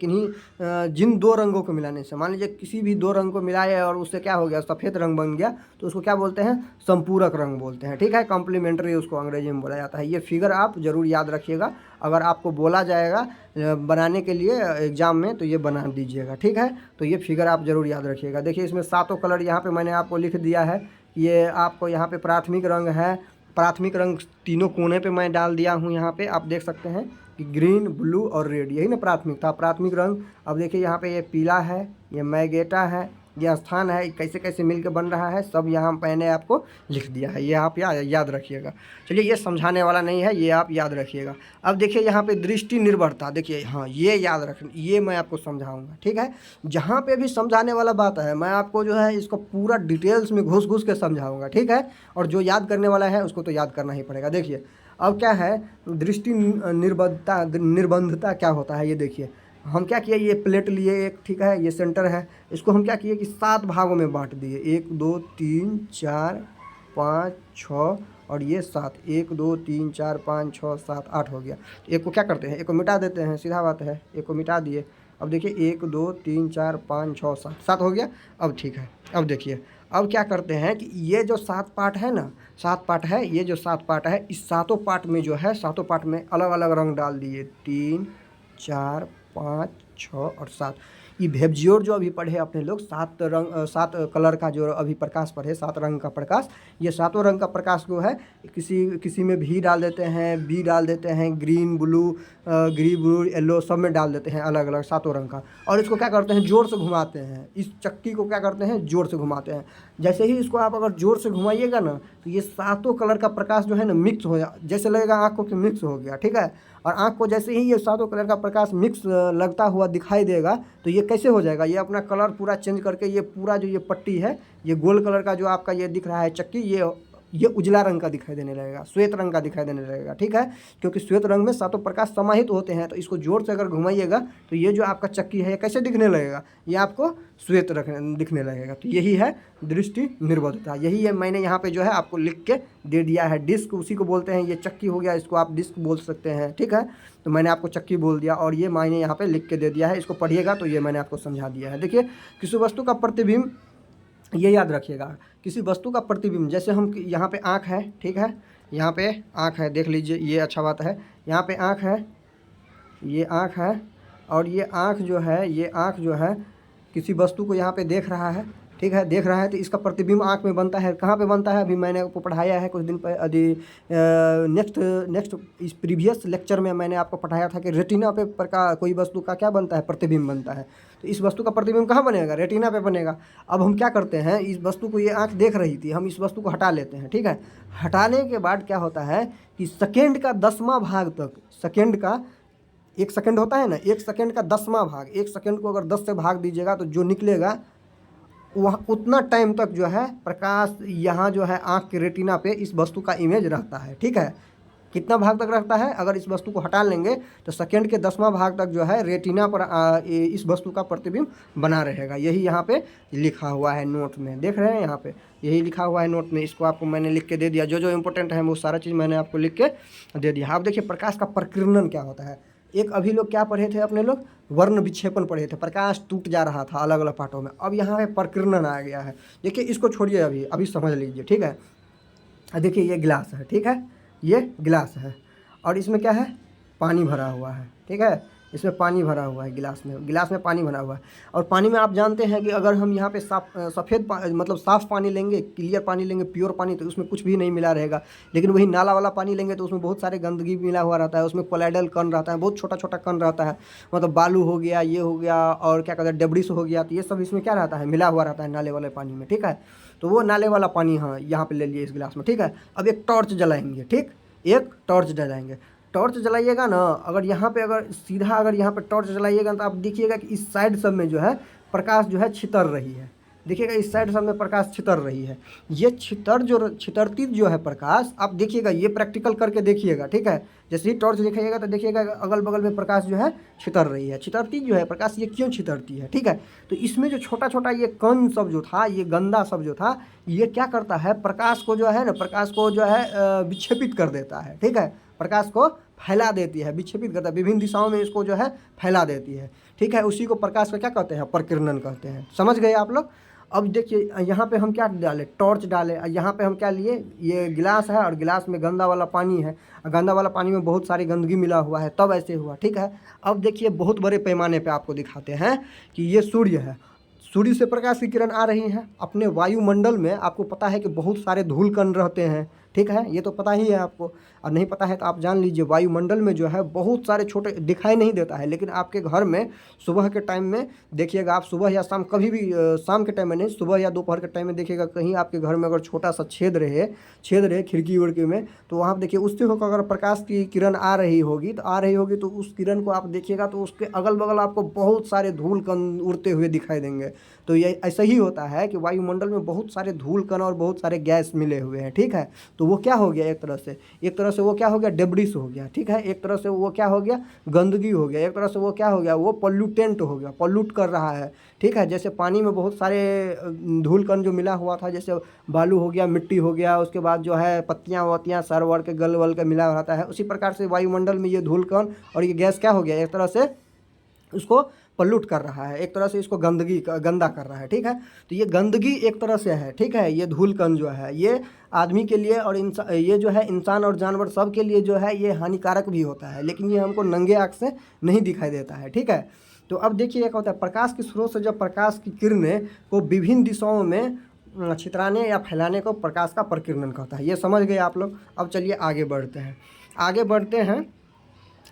जिन 2 रंगों को मिलाने से, मान लीजिए किसी भी 2 रंग को मिलाए और उससे क्या हो गया, सफ़ेद रंग बन गया, तो उसको क्या बोलते हैं, संपूरक रंग बोलते हैं। ठीक है, कॉम्प्लीमेंट्री उसको अंग्रेजी में बोला जाता है। ये फिगर आप ज़रूर याद रखिएगा, अगर आपको बोला जाएगा बनाने के लिए एग्ज़ाम में तो ये बना दीजिएगा। ठीक है, तो ये फिगर आप ज़रूर याद रखिएगा। देखिए इसमें 7 कलर यहाँ पर मैंने आपको लिख दिया है। ये आपको यहाँ पर प्राथमिक रंग है, प्राथमिक रंग तीनों कोने पे मैं डाल दिया हूँ। यहाँ पे आप देख सकते हैं कि ग्रीन, ब्लू और रेड, यही ना प्राथमिक था, प्राथमिक रंग। अब देखिए यहाँ पे ये पीला है, ये मैगेटा है, ये स्थान है, कैसे कैसे मिलकर बन रहा है, सब यहाँ मैंने आपको लिख दिया है। ये आप याद रखिएगा। चलिए, ये समझाने वाला नहीं है, ये आप याद रखिएगा। अब देखिए यहाँ पे दृष्टि निर्भरता, देखिए हाँ ये याद रखना, ये मैं आपको समझाऊंगा, ठीक है। जहाँ पे भी समझाने वाला बात है मैं आपको जो है इसको पूरा डिटेल्स में घुस घुस के समझाऊंगा, ठीक है। और जो याद करने वाला है उसको तो याद करना ही पड़ेगा। देखिए अब क्या है दृष्टि निर्बंधता क्या होता है, ये देखिए हम क्या किए, ये प्लेट लिए एक, ठीक है, ये सेंटर है, इसको हम क्या किए कि 7 भागों में बांट दिए, 1 2 3 4 5 6 और ये 7, 1 2 3 4 5 6 7 8 हो गया। तो एक को क्या करते हैं, एक को मिटा देते हैं, सीधा बात है, एक को मिटा दिए। अब देखिए 1 2 3 4 5 6 7, 7 हो गया। अब ठीक है, अब देखिए अब क्या करते हैं कि ये जो 7 पार्ट है ना, 7 पार्ट है, ये जो 7 पार्ट है, इस सातों पार्ट में जो है, सातों पार्ट में अलग अलग रंग डाल दिए, 3 4 5 6 और 7। ये भेबजियोर जो अभी पढ़े अपने लोग, 7 रंग 7 कलर का जो अभी प्रकाश पढ़े, 7 रंग का प्रकाश, ये सातों रंग का प्रकाश जो है किसी किसी में भी डाल देते हैं, बी डाल देते हैं, ग्रीन ब्लू येलो सब में डाल देते हैं, अलग अलग सातों रंग का। और इसको क्या करते हैं, जोर से घुमाते हैं, इस चक्की को क्या करते हैं, जोर से घुमाते हैं। जैसे ही इसको आप अगर जोर से घुमाइएगा ना, तो ये सातों कलर का प्रकाश जो है ना मिक्स हो जा, जैसे लगेगा आँख को कि मिक्स हो गया, ठीक है। और आँख को जैसे ही ये सातों कलर का प्रकाश मिक्स लगता हुआ दिखाई देगा, तो ये कैसे हो जाएगा, ये अपना कलर पूरा चेंज करके ये पूरा जो ये पट्टी है, ये गोल कलर का जो आपका ये दिख रहा है चक्की, ये उजला रंग का दिखाई देने लगेगा, श्वेत रंग का दिखाई देने लगेगा, ठीक है। क्योंकि श्वेत रंग में सातों प्रकाश समाहित होते हैं। तो इसको जोर से अगर घुमाइएगा तो ये जो आपका चक्की है ये कैसे दिखने लगेगा, ये आपको श्वेत दिखने लगेगा। तो यही है दृष्टि निर्बंधता, यही है मैंने यहाँ पे जो है आपको लिख के दे दिया है। डिस्क उसी को बोलते हैं, ये चक्की हो गया, इसको आप डिस्क बोल सकते हैं, ठीक है। तो मैंने आपको चक्की बोल दिया और ये मैंने यहाँ पे लिख के दे दिया है, इसको पढ़िएगा तो ये मैंने आपको समझा दिया है। देखिए किसी वस्तु का प्रतिबिंब, ये याद रखिएगा, किसी वस्तु का प्रतिबिंब, जैसे हम यहाँ पे आँख है, ठीक है, यहाँ पे आँख है, देख लीजिए, ये अच्छा बात है, यहाँ पे आँख है, ये आँख है, और ये आँख जो है, ये आँख जो है किसी वस्तु को यहाँ पे देख रहा है, ठीक है, देख रहा है, तो इसका प्रतिबिंब आँख में बनता है। कहाँ पे बनता है, अभी मैंने आपको पढ़ाया है कुछ दिन पहले, नेक्स्ट इस प्रीवियस लेक्चर में मैंने आपको पढ़ाया था कि रेटिना पे कोई वस्तु का क्या बनता है, प्रतिबिंब बनता है। तो इस वस्तु का प्रतिबिंब कहाँ बनेगा, रेटिना पे बनेगा। अब हम क्या करते हैं, इस वस्तु को, ये आँख देख रही थी, हम इस वस्तु को हटा लेते हैं, ठीक है। हटाने के बाद क्या होता है कि सेकेंड का 10वां भाग तक, सेकेंड का 1 सेकेंड होता है ना, 1 सेकेंड का 10वां भाग, 1 सेकेंड को अगर 10 से भाग दीजिएगा तो जो निकलेगा वह उतना टाइम तक जो है प्रकाश यहाँ जो है आँख के रेटिना पे इस वस्तु का इमेज रहता है, ठीक है। कितना भाग तक रहता है, अगर इस वस्तु को हटा लेंगे तो सेकेंड के 10वां भाग तक जो है रेटिना पर इस वस्तु का प्रतिबिंब बना रहेगा। यही यहाँ पे लिखा हुआ है नोट में, देख रहे हैं यहाँ पे यही लिखा हुआ है नोट में। इसको आपको मैंने लिख के दे दिया, जो जो इम्पोर्टेंट है वो सारा चीज़ मैंने आपको लिख के दे दिया। आप देखिए प्रकाश का प्रकीर्णन क्या होता है। एक अभी लोग क्या पढ़े थे अपने लोग, वर्ण विक्षेपण पढ़े थे, प्रकाश टूट जा रहा था अलग अलग पार्टों में। अब यहाँ पे प्रकीर्णन आ गया है। देखिए इसको छोड़िए, अभी अभी समझ लीजिए, ठीक है। देखिए ये गिलास है, ठीक है, ये गिलास है और इसमें क्या है, पानी भरा हुआ है, ठीक है, इसमें पानी भरा हुआ है, गिलास में पानी भरा हुआ है। और पानी में आप जानते हैं कि अगर हम यहाँ पे सफ़ेद मतलब साफ़ पानी लेंगे, क्लियर पानी लेंगे, प्योर पानी, तो उसमें कुछ भी नहीं मिला रहेगा। लेकिन वही नाला वाला पानी लेंगे तो उसमें बहुत सारे गंदगी मिला हुआ रहता है, उसमें कोलाइडल कण रहता है, बहुत छोटा छोटा कण रहता है, मतलब बालू हो गया, ये हो गया, और क्या कहते हैं डेब्रिस हो गया, तो ये सब इसमें क्या रहता है, मिला हुआ रहता है नाले वाले पानी में, ठीक है। तो वो नाले वाला पानी हाँ यहाँ पर ले लिए इस गिलास में, ठीक है। अब एक टॉर्च जलाएंगे, ठीक, एक टॉर्च जलाएंगे। टॉर्च जलाइएगा ना, अगर यहाँ पे अगर सीधा अगर यहाँ पे टॉर्च जलाइएगा तो आप देखिएगा कि इस साइड सब में जो है प्रकाश जो है छितर रही है। देखिएगा इस साइड सब में प्रकाश छितर रही है। ये छितरती जो है प्रकाश, आप देखिएगा, ये प्रैक्टिकल करके देखिएगा, ठीक है। जैसे ही टॉर्च दिखाइएगा तो देखिएगा अगल बगल में प्रकाश जो है छितर रही है। छितरती जो है प्रकाश, ये क्यों छितरती है, ठीक है। तो इसमें जो छोटा छोटा ये कण सब जो था, ये गंदा सब जो था, ये क्या करता है, प्रकाश को जो है ना, प्रकाश को जो है विक्षेपित कर देता है, ठीक है। प्रकाश को फैला देती है, विक्षेपित करता है, विभिन्न दिशाओं में इसको जो है फैला देती है, ठीक है। उसी को प्रकाश का क्या कहते हैं, प्रकीर्णन कहते हैं। समझ गए आप लोग। अब देखिए यहाँ पे हम क्या डाले, टॉर्च डाले, यहाँ पे हम क्या लिए, ये गिलास है और गिलास में गंदा वाला पानी है, गंदा वाला पानी में बहुत सारी गंदगी मिला हुआ है, तब ऐसे हुआ, ठीक है। अब देखिए बहुत बड़े पैमाने पे आपको दिखाते हैं कि ये सूर्य है, सूर्य से प्रकाश की किरण आ रही है। अपने वायुमंडल में आपको पता है कि बहुत सारे धूल कण रहते हैं, ठीक है, ये तो पता ही है आपको। और नहीं पता है तो आप जान लीजिए, वायुमंडल में जो है बहुत सारे छोटे दिखाई नहीं देता है, लेकिन आपके घर में सुबह के टाइम में देखिएगा, आप सुबह या शाम कभी भी शाम के टाइम में नहीं, सुबह या दोपहर के टाइम में देखिएगा, कहीं आपके घर में अगर छोटा सा छेद रहे खिड़की उड़की में, तो वहाँ पर देखिए उससे होकर अगर प्रकाश की किरण आ रही होगी तो उस किरण को आप देखिएगा तो उसके अगल बगल आपको बहुत सारे धूल कण उड़ते हुए दिखाई देंगे। तो ये ऐसा ही होता है कि वायुमंडल में बहुत सारे धूल कण और बहुत सारे गैस मिले हुए हैं, ठीक है। तो वो क्या हो गया, एक तरह से वो क्या हो गया, डेब्रिस हो गया, ठीक है। एक तरह से वो क्या हो गया, गंदगी हो गया। एक तरह से वो क्या हो गया, वो पॉल्यूटेंट हो गया, पॉल्यूट कर रहा है, ठीक है। जैसे पानी में बहुत सारे धूल कण जो मिला हुआ था, जैसे बालू हो गया, मिट्टी हो गया, उसके बाद जो है पत्तियाँ वत्तियाँ सर वर के गल वल के मिला रहता है, उसी प्रकार से वायुमंडल में ये धूल कण और ये गैस क्या हो गया, एक तरह से उसको पल्यूट कर रहा है, एक तरह से इसको गंदा कर रहा है, ठीक है। तो ये गंदगी एक तरह से है, ठीक है। ये धूल कण जो है ये आदमी के लिए और ये जो है इंसान और जानवर सब के लिए जो है ये हानिकारक भी होता है, लेकिन ये हमको नंगे आँख से नहीं दिखाई देता है, ठीक है। तो अब देखिए क्या होता है, प्रकाश के स्रोत से जब प्रकाश की किरणें को विभिन्न दिशाओं में छितराने या फैलाने को प्रकाश का प्रकीर्णन कहता है। ये समझ गए आप लोग। अब चलिए आगे बढ़ते हैं।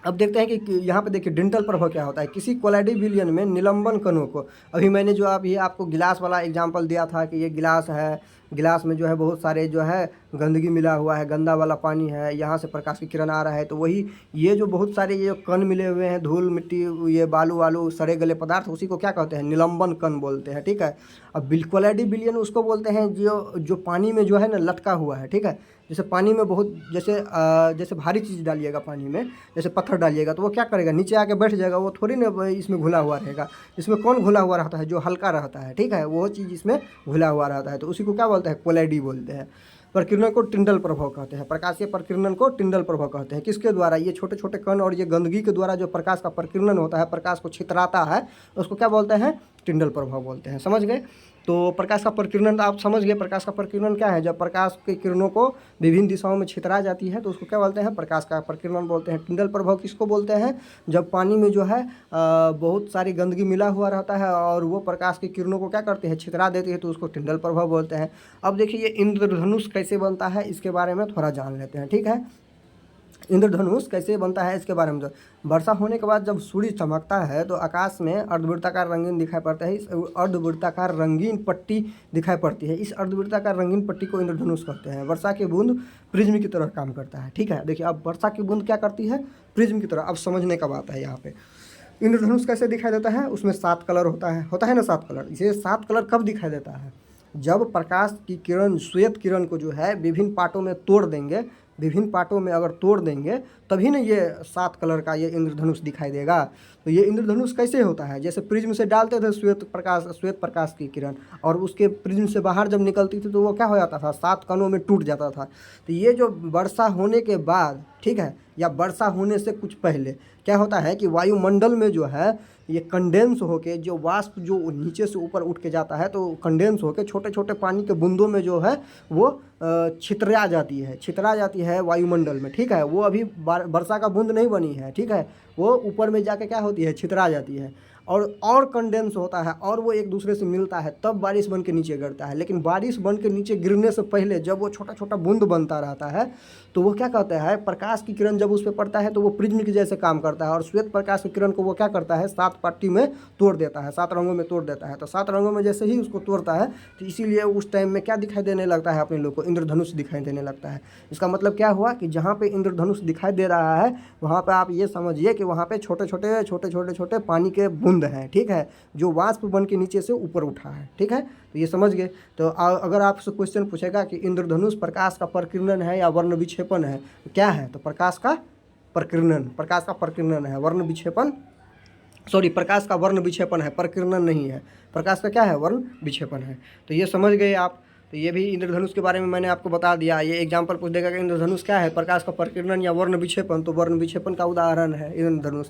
अब देखते हैं कि यहाँ पे देखिए डेंटल प्रभाव क्या होता है। किसी कोलाइडी विलयन में निलंबन कणों को, अभी मैंने जो अभी आपको गिलास वाला एग्जांपल दिया था कि ये गिलास है, गिलास में जो है बहुत सारे जो है गंदगी मिला हुआ है, गंदा वाला पानी है, यहाँ से प्रकाश की किरण आ रहा है, तो वही ये जो बहुत सारे ये कण मिले हुए हैं, धूल मिट्टी, ये बालू वालू सड़े गले पदार्थ, उसी को क्या कहते हैं, निलंबन कण बोलते हैं, ठीक है। अब कोलाइडी विलयन उसको बोलते हैं जो पानी में जो है ना लटका हुआ है, ठीक है। जैसे पानी में बहुत जैसे भारी चीज़ डालिएगा पानी में, जैसे पत्थर डालिएगा तो वो क्या करेगा, नीचे आके बैठ जाएगा, वो थोड़ी ना इसमें घुला हुआ रहेगा। इसमें कौन घुला हुआ रहता है, जो हल्का रहता है, ठीक है, वो चीज़ इसमें घुला हुआ रहता है, तो उसी को क्या बोलते हैं, कोलाइडी बोलते हैं। प्रकीर्णन को टिंडल प्रभाव कहते हैं, प्रकाशीय प्रकीर्णन को टिंडल प्रभाव कहते हैं। किसके द्वारा, ये छोटे छोटे कण और ये गंदगी के द्वारा जो प्रकाश का प्रकीर्णन होता है, प्रकाश को छितराता है, उसको क्या बोलते हैं, टिंडल प्रभाव बोलते हैं। समझ गए। तो प्रकाश का प्रकीर्णन आप समझ गए। प्रकाश का प्रकीर्णन क्या है, जब प्रकाश की किरणों को विभिन्न दिशाओं में छितरा जाती है तो उसको क्या बोलते हैं, प्रकाश का प्रकीर्णन बोलते हैं। टिंडल प्रभाव किसको बोलते हैं, जब पानी में जो है बहुत सारी गंदगी मिला हुआ रहता है और वो प्रकाश की किरणों को क्या करती है, छितरा देती है, तो उसको टिंडल प्रभाव बोलते हैं। अब देखिए ये इंद्रधनुष कैसे बनता है, इसके बारे में थोड़ा जान लेते हैं, ठीक है। इंद्रधनुष कैसे बनता है इसके बारे में, तो वर्षा होने के बाद जब सूर्य चमकता है तो आकाश में अर्धवृत्ताकार रंगीन दिखाई पड़ता है। इस अर्धवृत्ताकार रंगीन पट्टी दिखाई पड़ती है, इस अर्धवृत्ताकार रंगीन पट्टी को इंद्रधनुष कहते हैं। वर्षा की बूंद प्रिज्म की तरह काम करता है, ठीक है। देखिए अब वर्षा की बूंद क्या करती है, प्रिज्म की तरह। अब समझने का बात है यहाँ पे, इंद्रधनुष कैसे दिखाई देता है, उसमें 7 कलर होता है ना, 7 कलर। ये 7 कलर कब दिखाई देता है, जब प्रकाश की किरण श्वेत किरण को जो है विभिन्न पार्टों में तोड़ देंगे, विभिन्न पार्टों में अगर तोड़ देंगे तभी ना ये 7 कलर का ये इंद्रधनुष दिखाई देगा। तो ये इंद्रधनुष कैसे होता है, जैसे प्रिज्म से डालते थे श्वेत प्रकाश की किरण, और उसके प्रिज्म से बाहर जब निकलती थी तो वो क्या हो जाता था, 7 कणों में टूट जाता था। तो ये जो वर्षा होने के बाद, ठीक है, या वर्षा होने से कुछ पहले क्या होता है कि वायुमंडल में जो है ये कंडेंस होके, जो वाष्प जो नीचे से ऊपर उठ के जाता है, तो कंडेंस होके छोटे छोटे पानी के बूंदों में जो है वो छितरा जाती है वायुमंडल में, ठीक है। वो अभी वर्षा का बूंद नहीं बनी है, ठीक है, वो ऊपर में जाके क्या होती है, छितरा जाती है और कंडेंस होता है और वो एक दूसरे से मिलता है, तब बारिश बन के नीचे गिरता है। लेकिन बारिश बन के नीचे गिरने से पहले जब वो छोटा छोटा बूंद बनता रहता है तो वो क्या कहता है, प्रकाश की किरण जब उस पर पड़ता है तो वो प्रिज्म के जैसे काम करता है, और श्वेत प्रकाश की किरण को वो क्या करता है, 7 पट्टी में तोड़ देता है, 7 रंगों में तोड़ देता है। तो 7 रंगों में जैसे ही उसको तोड़ता है तो इसीलिए उस टाइम में क्या दिखाई देने लगता है, अपने लोग को इंद्रधनुष दिखाई देने लगता है। इसका मतलब क्या हुआ कि जहाँ पे इंद्रधनुष दिखाई दे रहा है वहाँ पे आप ये समझिए कि वहाँ पे छोटे छोटे पानी के बूंद हैं, ठीक है, जो वाष्प बन के नीचे से ऊपर उठा है, ठीक है। तो ये समझ गए। तो अगर आपसे क्वेश्चन पूछेगा कि इंद्रधनुष प्रकाश का प्रकीर्णन है या वर्ण विक्षेपण है, तो क्या है, तो प्रकाश का प्रकीर्णन है, वर्ण विक्षेपण, सॉरी, प्रकाश का वर्ण विक्षेपण है, प्रकीर्णन नहीं है। प्रकाश का क्या है, वर्ण विक्षेपण है। तो ये समझ गए आप। तो ये भी इंद्रधनुष के बारे में मैंने आपको बता दिया। ये एग्जाम्पल पूछ देगा कि इंद्रधनुष क्या है, प्रकाश का प्रकीर्णन या वर्ण विक्षेपण, तो वर्ण विक्षेपण का उदाहरण है इंद्रधनुष।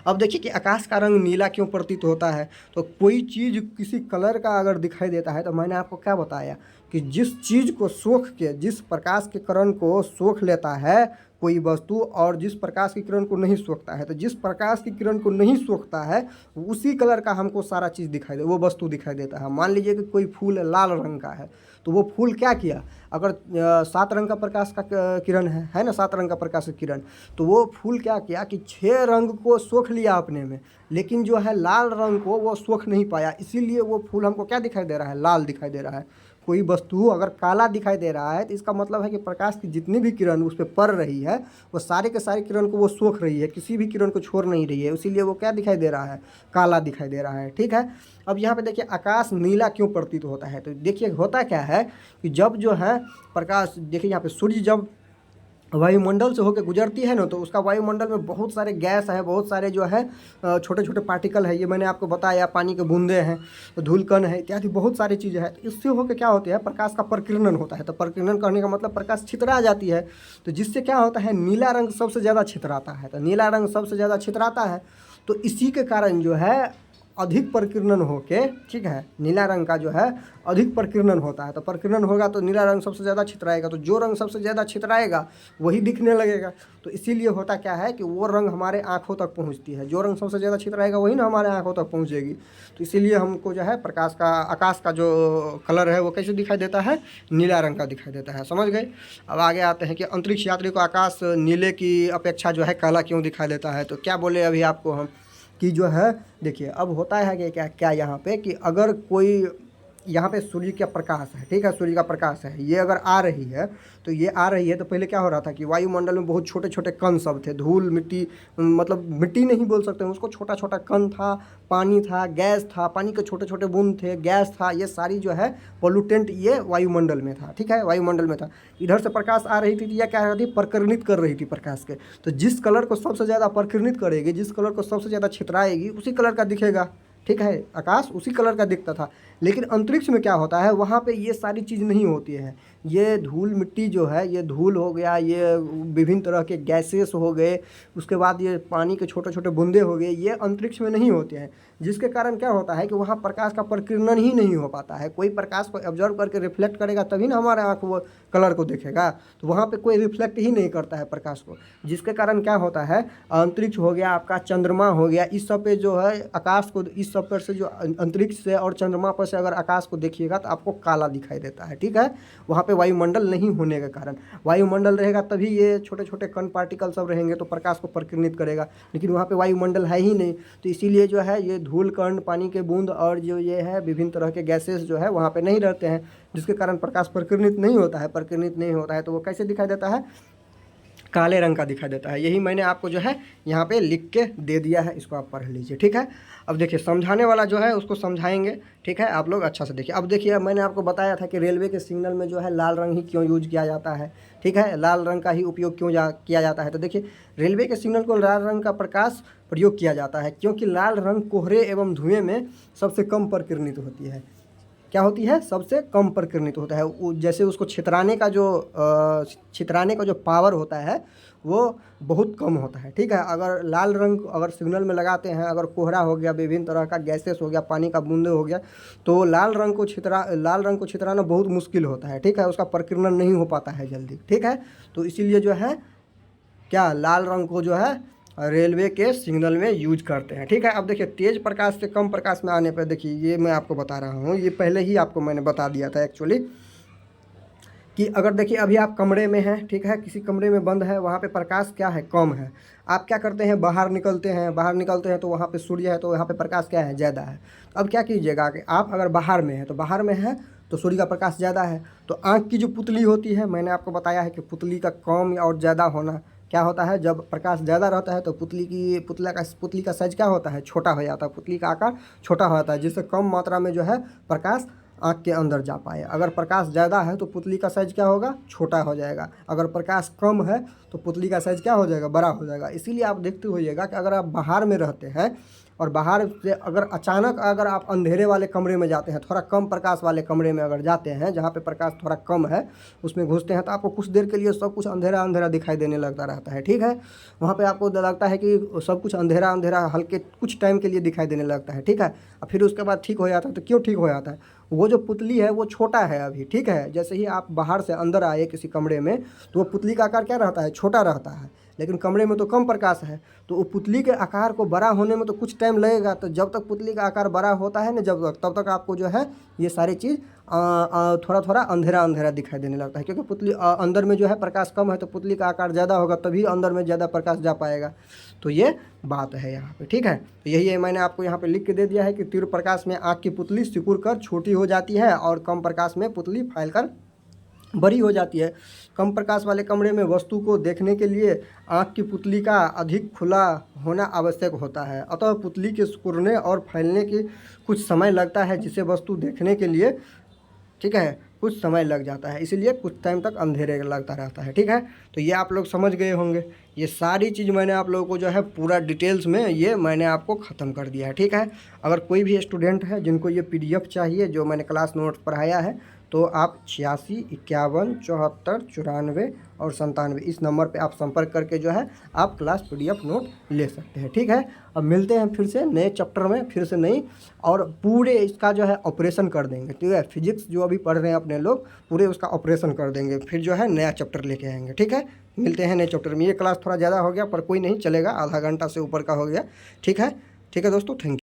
अब देखिए कि आकाश का रंग नीला क्यों प्रतीत होता है, तो कोई चीज़ किसी कलर का अगर दिखाई देता है तो मैंने आपको क्या बताया कि जिस चीज़ को सोख के, जिस प्रकाश के किरण को सोख लेता है कोई वस्तु और जिस प्रकाश की किरण को नहीं सोखता है, तो जिस प्रकाश की किरण को नहीं सोखता है उसी कलर का हमको सारा चीज़ दिखाई दे, वो वस्तु दिखाई देता है। मान लीजिए कि कोई फूल लाल रंग का है तो वो फूल क्या किया, अगर 7 रंग का प्रकाश का किरण है ना, 7 रंग का प्रकाश का किरण, तो वो फूल क्या किया कि 6 रंग को सोख लिया अपने में, लेकिन जो है लाल रंग को वो सोख नहीं पाया, इसीलिए वो फूल हमको क्या दिखाई दे रहा है, लाल दिखाई दे रहा है। कोई वस्तु अगर काला दिखाई दे रहा है तो इसका मतलब है कि प्रकाश की जितनी भी किरण उस पर पड़ रही है वो सारे के सारे किरण को वो सोख रही है, किसी भी किरण को छोड़ नहीं रही है, इसीलिए वो क्या दिखाई दे रहा है, काला दिखाई दे रहा है। ठीक है, अब यहाँ पे देखिए आकाश नीला क्यों प्रतीत होता है, तो देखिए होता क्या है कि जब जो है प्रकाश, देखिए यहाँ पे सूर्य जब वायुमंडल से होकर गुजरती है ना, तो उसका वायुमंडल में बहुत सारे गैस हैं, बहुत सारे जो है छोटे छोटे पार्टिकल है, ये मैंने आपको बताया, पानी के बूंदे हैं, धूलकण है, इत्यादि बहुत सारी चीज़ें हैं। तो इससे होकर क्या होता है, प्रकाश का प्रकीर्णन होता है। तो प्रकीर्णन करने का मतलब प्रकाश छितरा जाती है, तो जिससे क्या होता है, नीला रंग सबसे ज़्यादा छितराता है। तो नीला रंग सबसे ज़्यादा छितराता है, तो इसी के कारण जो है अधिक प्रकीर्णन होके, ठीक है, नीला रंग का जो है अधिक प्रकीर्णन होता है। तो प्रकीर्णन होगा तो नीला रंग सबसे ज़्यादा छितराएगा, तो जो रंग सबसे ज़्यादा छितराएगा वही दिखने लगेगा। तो इसीलिए होता क्या है कि वो रंग हमारे आँखों तक पहुँचती है, जो रंग सबसे ज़्यादा छितराएगा वही ना हमारे आँखों तक पहुँचेगी। तो इसीलिए हमको जो है प्रकाश का, आकाश का जो कलर है वो कैसे दिखाई देता है, नीला रंग का दिखाई देता है। समझ गए। अब आगे आते हैं कि अंतरिक्ष यात्री को आकाश नीले की अपेक्षा जो है काला क्यों दिखाई देता है। तो क्या बोले अभी आपको हम कि जो है, देखिए अब होता है कि क्या क्या यहाँ पे कि अगर कोई यहाँ पे सूर्य का प्रकाश है, ठीक है, सूर्य का प्रकाश है, ये अगर आ रही है, तो ये आ रही है, तो पहले क्या हो रहा था कि वायुमंडल में बहुत छोटे छोटे कण सब थे, धूल मिट्टी, मतलब मिट्टी नहीं बोल सकते हैं उसको, छोटा छोटा कण था, पानी था, गैस था, पानी के छोटे छोटे बूंद थे, गैस था, ये सारी जो है पोल्यूटेंट ये वायुमंडल में था। ठीक है, वायुमंडल में था। इधर से प्रकाश आ रही थी तो यह क्या रही थी, प्रकीर्णित कर रही थी प्रकाश के। तो जिस कलर को सबसे ज़्यादा प्रकीर्णित करेगी, जिस कलर को सबसे ज़्यादा छितराएगी, उसी कलर का दिखेगा। ठीक है, आकाश उसी कलर का दिखता था। लेकिन अंतरिक्ष में क्या होता है, वहाँ पे ये सारी चीज़ नहीं होती है। ये धूल मिट्टी जो है, ये धूल हो गया, ये विभिन्न तरह के गैसेस हो गए, उसके बाद ये पानी के छोटे छोटे बूंदे हो गए, ये अंतरिक्ष में नहीं होते हैं। जिसके कारण क्या होता है कि वहाँ प्रकाश का प्रकीर्णन ही नहीं हो पाता है। कोई प्रकाश को ऑब्जर्व करके रिफ्लेक्ट करेगा तभी ना हमारे आँख वो कलर को देखेगा, तो वहाँ पे कोई रिफ्लेक्ट ही नहीं करता है प्रकाश को। जिसके कारण क्या होता है, अंतरिक्ष हो गया, आपका चंद्रमा हो गया, इस सब पे जो है आकाश को, इस सब पर से जो अंतरिक्ष से और चंद्रमा पर से अगर आकाश को देखिएगा तो आपको काला दिखाई देता है। ठीक है, वहाँ पे वायुमंडल नहीं होने के कारण, वायुमंडल रहेगा तभी ये छोटे छोटे कण पार्टिकल सब रहेंगे तो प्रकाश को प्रकीर्णित करेगा, लेकिन वहाँ पे वायुमंडल है ही नहीं। तो इसीलिए जो है ये धूल कण, पानी के बूंद और जो ये है विभिन्न तरह के गैसेस जो है वहाँ पे नहीं रहते हैं, जिसके कारण प्रकाश प्रकीर्णित नहीं होता है। प्रकीर्णित नहीं होता है तो वो कैसे दिखाई देता है, काले रंग का दिखाई देता है। यही मैंने आपको जो है यहाँ पे लिख के दे दिया है, इसको आप पढ़ लीजिए। ठीक है, अब देखिए समझाने वाला जो है उसको समझाएंगे। ठीक है, आप लोग अच्छा से देखिए। अब देखिए, मैंने आपको बताया था कि रेलवे के सिग्नल में जो है लाल रंग ही क्यों यूज किया जाता है। ठीक है, लाल रंग का ही उपयोग क्यों किया जाता है। तो देखिए, रेलवे के सिग्नल को लाल रंग का प्रकाश प्रयोग किया जाता है क्योंकि लाल रंग कोहरे एवं धुएँ में सबसे कम प्रकीर्णित होती है। क्या होती है, सबसे कम प्रकीर्णित होता है। जैसे उसको छितराने का जो पावर होता है वो बहुत कम होता है। ठीक है, अगर लाल रंग अगर सिग्नल में लगाते हैं, अगर कोहरा हो गया, विभिन्न तरह का गैसेस हो गया, पानी का बूंदे हो गया, तो लाल रंग को छितराना बहुत मुश्किल होता है। ठीक है, उसका प्रकीर्णन नहीं हो पाता है जल्दी। ठीक है, तो इसीलिए जो है क्या, लाल रंग को जो है रेलवे के सिग्नल में यूज करते हैं। ठीक है, अब देखिए तेज प्रकाश से कम प्रकाश में आने पर, देखिए ये मैं आपको बता रहा हूँ, ये पहले ही आपको मैंने बता दिया था एक्चुअली, कि अगर देखिए अभी आप कमरे में हैं, ठीक है, किसी कमरे में बंद है, वहाँ पे प्रकाश क्या है, कम है। आप क्या करते हैं, बाहर निकलते हैं तो वहाँ पे सूर्य है, तो वहाँ पे प्रकाश क्या है, ज़्यादा है। तो अब क्या कीजिएगा कि आप अगर बाहर में हैं, तो बाहर में है तो सूर्य का प्रकाश ज़्यादा है, तो आँख की जो पुतली होती है, मैंने आपको बताया है कि पुतली का कम और ज़्यादा होना क्या होता है, जब प्रकाश ज़्यादा रहता है तो पुतली का साइज क्या होता है, छोटा हो जाता है, पुतली का आकार छोटा हो जाता है, जिससे कम मात्रा में जो है प्रकाश आँख के अंदर जा पाए। अगर प्रकाश ज़्यादा है तो पुतली का साइज क्या होगा, छोटा हो जाएगा। अगर प्रकाश कम है तो पुतली का साइज क्या हो जाएगा, बड़ा हो जाएगा। इसीलिए आप देखते होइएगा कि अगर आप बाहर में रहते हैं और बाहर से अगर अचानक अगर आप अंधेरे वाले कमरे में जाते हैं, थोड़ा कम प्रकाश वाले कमरे में अगर जाते हैं, जहाँ पे प्रकाश थोड़ा कम है, उसमें घुसते हैं, तो आपको कुछ देर के लिए सब कुछ अंधेरा अंधेरा दिखाई देने लगता रहता है। ठीक है, वहाँ पे आपको लगता है कि सब कुछ अंधेरा अंधेरा हल्के कुछ टाइम के लिए दिखाई देने लगता है। ठीक है, और फिर उसके बाद ठीक हो जाता है। तो क्यों ठीक हो जाता है, वो जो पुतली है वो छोटा है अभी। ठीक है, जैसे ही आप बाहर से अंदर आए किसी कमरे में, तो वो पुतली का आकार क्या रहता है, छोटा रहता है। लेकिन कमरे में तो कम प्रकाश है, तो वो पुतली के आकार को बड़ा होने में तो कुछ टाइम लगेगा। तो जब तक पुतली का आकार बड़ा होता है ना, तब तक आपको जो है ये सारी चीज़ थोड़ा थोड़ा अंधेरा अंधेरा दिखाई देने लगता है, क्योंकि पुतली अंदर में जो है प्रकाश कम है, तो पुतली का आकार ज़्यादा होगा तभी अंदर में ज़्यादा प्रकाश जा पाएगा। तो ये बात है यहाँ पे, ठीक है। तो यही है, मैंने आपको यहाँ पे लिख के दे दिया है कि तीव्र प्रकाश में आँख की पुतली सिकुड़ कर छोटी हो जाती है और कम प्रकाश में पुतली फैल कर बड़ी हो जाती है। कम प्रकाश वाले कमरे में वस्तु को देखने के लिए आँख की पुतली का अधिक खुला होना आवश्यक होता है, अतः पुतली के सिकुड़ने और फैलने की कुछ समय लगता है, जिसे वस्तु देखने के लिए, ठीक है, कुछ समय लग जाता है, इसीलिए कुछ टाइम तक अंधेरे लगता रहता है, ठीक है। तो ये आप लोग समझ गए होंगे। ये सारी चीज़ मैंने आप लोगों को जो है पूरा डिटेल्स में ये मैंने आपको ख़त्म कर दिया है, ठीक है। अगर कोई भी स्टूडेंट है जिनको ये PDF चाहिए जो मैंने क्लास नोट्स पढ़ाया है, तो आप 86 51 74 94 और 97 इस नंबर पे आप संपर्क करके जो है आप क्लास PDF नोट ले सकते हैं, ठीक है। अब मिलते हैं फिर से नए चैप्टर में, फिर से नई, और पूरे इसका जो है ऑपरेशन कर देंगे, ठीक है। फिजिक्स जो अभी पढ़ रहे हैं अपने लोग, पूरे उसका ऑपरेशन कर देंगे, फिर जो है नया चैप्टर लेके आएंगे, ठीक है। मिलते हैं नए चैप्टर में। ये क्लास थोड़ा ज़्यादा हो गया पर कोई नहीं, चलेगा, आधा घंटा से ऊपर का हो गया, ठीक है। ठीक है दोस्तों, थैंक यू।